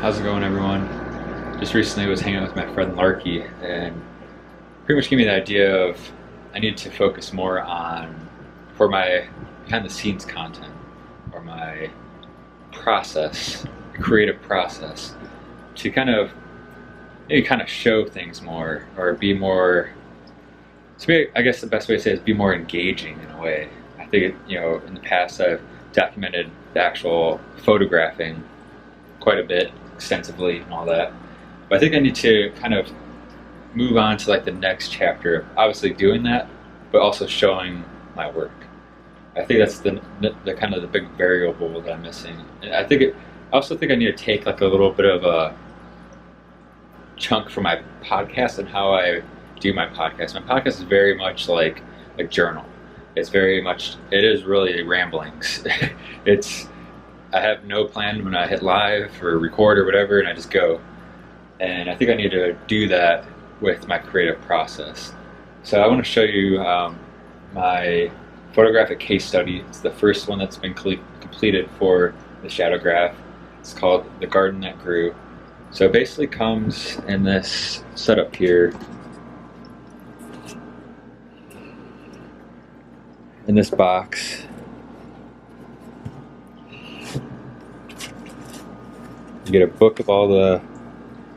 How's it going, everyone? Just recently was hanging out with my friend Larky, and pretty much gave me the idea of I need to focus more on, for my behind the scenes content, or my process, creative process, to maybe show things more, or be more. I guess the best way to say it is be more engaging in a way. I think in the past I've documented the actual photographing quite a bit, extensively, and all that. But I think I need to kind of move on to like the next chapter of obviously doing that, but also showing my work. I think that's the kind of the big variable that I'm missing. And I also think I need to take like a little bit of a chunk from my podcast and how I do my podcast. My podcast is very much like a journal. It is really ramblings. I have no plan when I hit live or record or whatever, and I just go. And I think I need to do that with my creative process. So I want to show you my photographic case study. It's the first one that's been completed for the Shadowgraph. It's called The Garden That Grew. So it basically comes in this setup here. In this box. You get a book of all the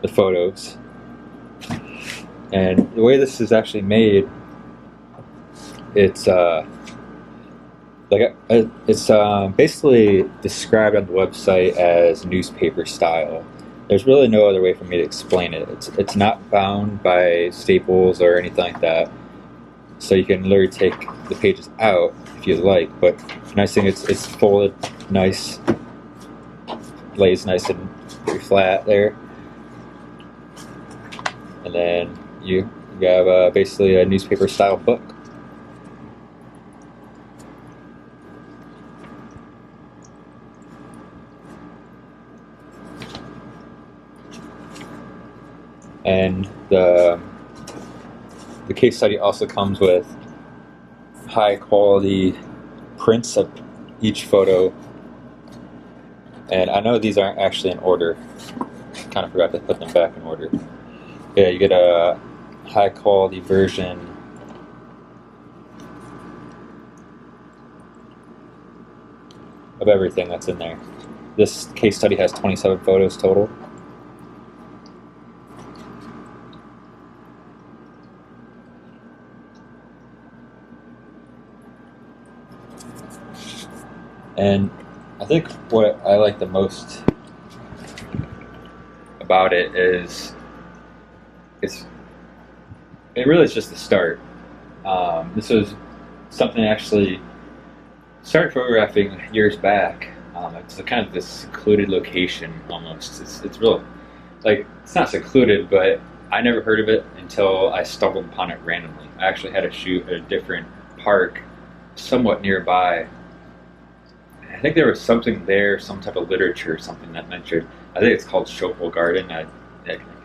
photos. And the way this is actually made, it's basically described on the website as newspaper style. There's really no other way for me to explain it. It's not bound by staples or anything like that. So you can literally take the pages out if you like, but the nice thing it's folded nice, lays nice and pretty flat there, and then you have basically a newspaper style book. And the case study also comes with high quality prints of each photo. And I know these aren't actually in order. Kind of forgot to put them back in order. Yeah, you get a high quality version of everything that's in there. This case study has 27 photos total. And I think what I like the most about it is it really is just the start. This was something I actually started photographing years back. It's kind of this secluded location almost. It's real, like, it's not secluded, but I never heard of it until I stumbled upon it randomly. I actually had a shoot at a different park somewhat nearby. I think there was something there, some type of literature or something that mentioned, I think it's called Schopel Garden. I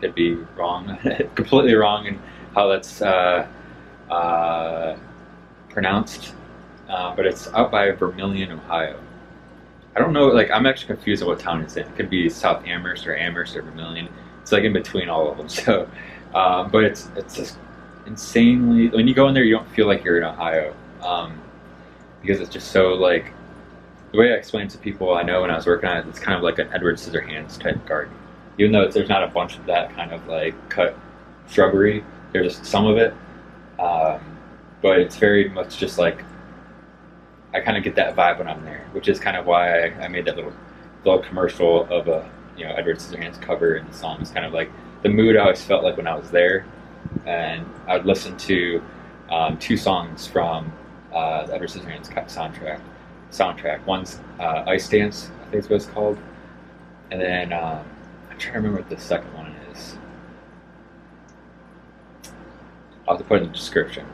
could be wrong, completely wrong in how that's pronounced, but it's out by Vermilion, Ohio. I don't know, like, I'm actually confused on what town it's in. It could be South Amherst or Vermilion. It's like in between all of them. So, but it's just insanely, when you go in there, you don't feel like you're in Ohio, because it's just so, like, the way I explained to people I know when I was working on it, it's kind of like an Edward Scissorhands type garden. Even though there's not a bunch of that kind of like cut shrubbery, there's some of it, but it's very much just like, I kind of get that vibe when I'm there, which is kind of why I made that little commercial of a Edward Scissorhands cover in the song. It's kind of like the mood I always felt like when I was there, and I would listen to 2 songs from the Edward Scissorhands soundtrack. One's Ice Dance, I think is what it's called, and then I'm trying to remember what the second one is. I'll have to put it in the description.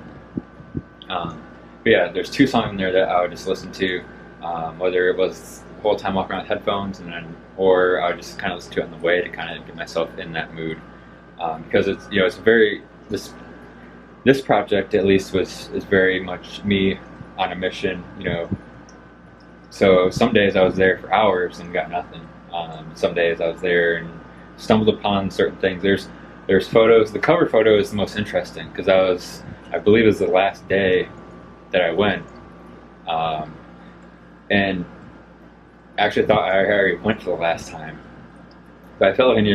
But yeah, there's 2 songs in there that I would just listen to, whether it was the whole time walking around with headphones, or I would just kind of listen to it on the way to kind of get myself in that mood, because it's very, this project at least is very much me on a mission, So some days I was there for hours and got nothing. Some days I was there and stumbled upon certain things. There's photos. The cover photo is the most interesting because I believe it was the last day that I went, and I actually thought I already went for the last time, but I felt like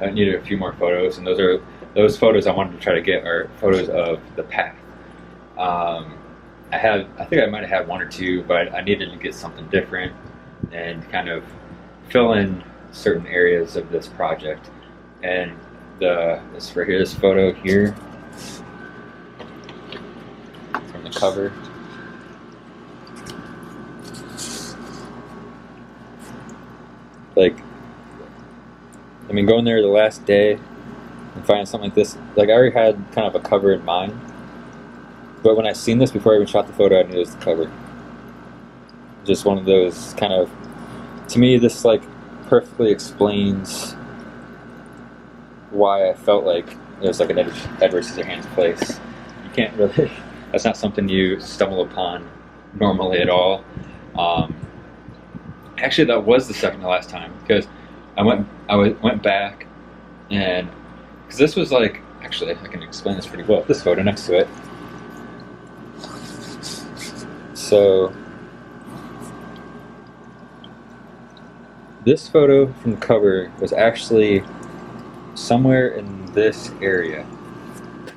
I needed a few more photos, and those photos I wanted to try to get are photos of the path. I think I might have had one or two, but I needed to get something different and kind of fill in certain areas of this project. And this photo here from the cover. Like, I mean, going there the last day and finding something like this, like I already had kind of a cover in mind, but when I seen this before I even shot the photo, I knew it was the cover. Just one of those kind of, to me, this like perfectly explains why I felt like it was like an Edward Scissorhands place. You can't really, that's not something you stumble upon normally at all. Actually, that was the second to last time because I went back, and because this was like, actually I can explain this pretty well. This photo next to it. So this photo from the cover was actually somewhere in this area,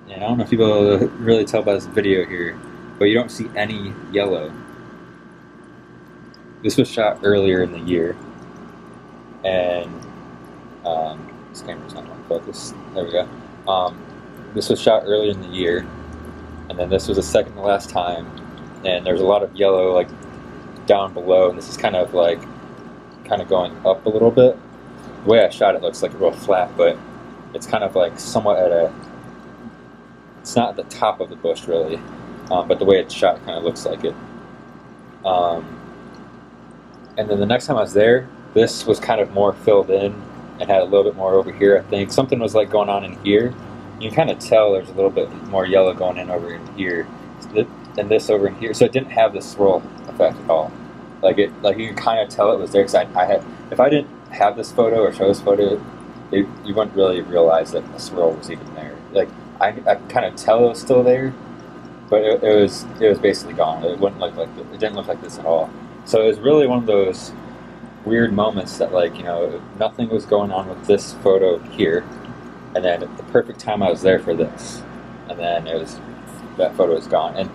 and I don't know if people really tell by this video here, but you don't see any yellow. This was shot earlier in the year, and this camera's not going to focus. There we go. This was shot earlier in the year, and then this was the second to last time, and there's a lot of yellow like down below, and this is kind of going up a little bit. The way I shot it looks like real flat, but it's kind of like somewhat it's not at the top of the bush really, but the way it's shot kind of looks like it. And then the next time I was there, this was kind of more filled in and had a little bit more over here, I think. Something was like going on in here. You can kind of tell there's a little bit more yellow going in over in here than this over in here. So it didn't have the swirl effect at all. Like you can kind of tell it was there because if I didn't have this photo or show this photo, you wouldn't really realize that the swirl was even there. Like I kind of tell it was still there, but it was basically gone. It didn't look like this at all. So it was really one of those weird moments that, like, you know, nothing was going on with this photo here, and then at the perfect time I was there for this, and then that photo is gone. And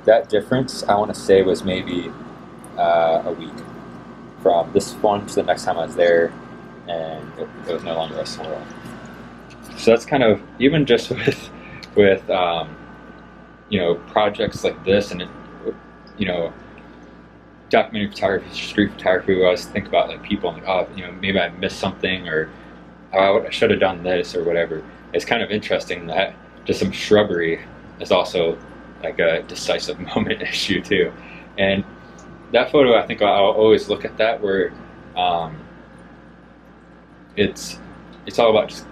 that difference, I want to say, was maybe a week from this one to the next time I was there, and it was no longer a swirl. So that's kind of, even just with you know, projects like this, and you know, documentary photography, street photography, we always think about like people and like, oh, you know, maybe I missed something, or oh, I should have done this or whatever. It's kind of interesting that just some shrubbery is also like a decisive moment issue too. And that photo, I think I'll always look at that where it's all about just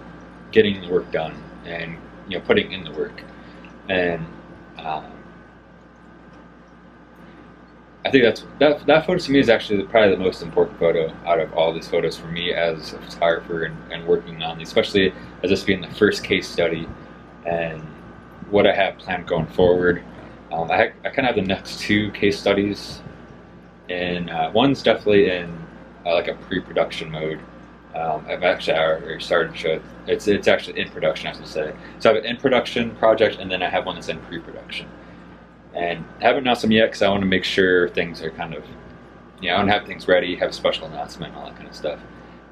getting the work done and, you know, putting in the work. And I think that photo to me is actually probably the most important photo out of all these photos for me as a photographer and working on these, especially as this being the first case study and what I have planned going forward. I kind of have the next two case studies, and one's definitely in like a pre-production mode. I've actually already started to show it. It's actually in production, I should say. So I have an in-production project, and then I have one that's in pre-production. And I haven't announced them yet because I want to make sure things are kind of, you know, I want to have things ready, have a special announcement, all that kind of stuff.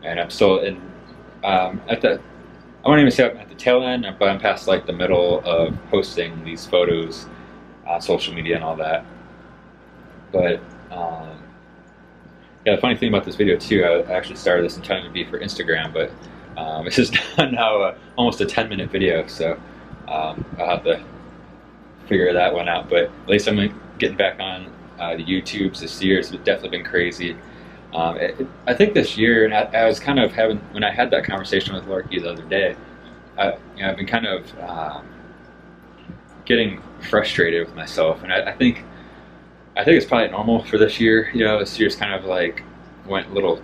And I'm still in, I won't even say I'm at the tail end, but I'm past like the middle of posting these photos on social media and all that. But yeah, the funny thing about this video too, I actually started this intending to be for Instagram, but this is now almost a 10-minute video, so I'll have to figure that one out. But at least I'm getting back on the YouTubes this year. It's definitely been crazy. I think this year, and I was kind of having, when I had that conversation with Larky the other day, I've been kind of getting frustrated with myself, and I think it's probably normal for this year. You know, this year's kind of like went a little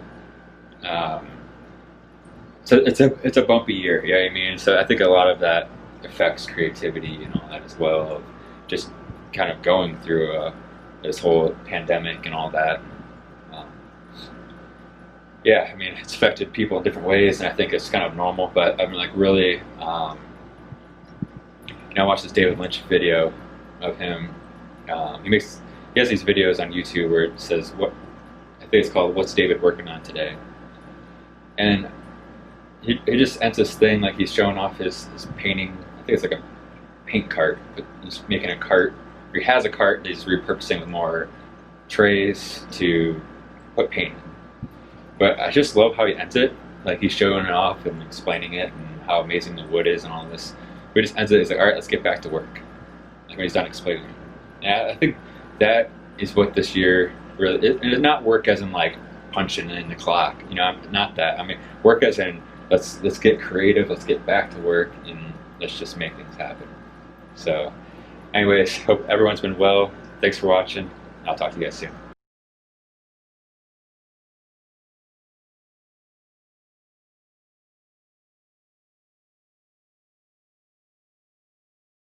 So it's a bumpy year, yeah. I mean, so I think a lot of that affects creativity and all that as well. Of just kind of going through this whole pandemic and all that. Um, yeah, I mean, it's affected people in different ways, and I think it's kind of normal. But I mean, like really, I watched this David Lynch video of him. He has these videos on YouTube where it says what I think it's called "What's David working on today," and he just ends this thing like he's showing off his painting. I think it's like a paint cart, but he's making a cart. Or he has a cart that he's repurposing with more trays to put paint in. But I just love how he ends it. Like he's showing it off and explaining it and how amazing the wood is and all this. But he just ends it. He's like, all right, let's get back to work. Like when he's done explaining it. And I think that is what this year really. It's not work as in like punching in the clock. You know, not that. I mean, work as in let's get creative. Let's get back to work and let's just make things happen. So, anyways, hope everyone's been well. Thanks for watching. I'll talk to you guys soon.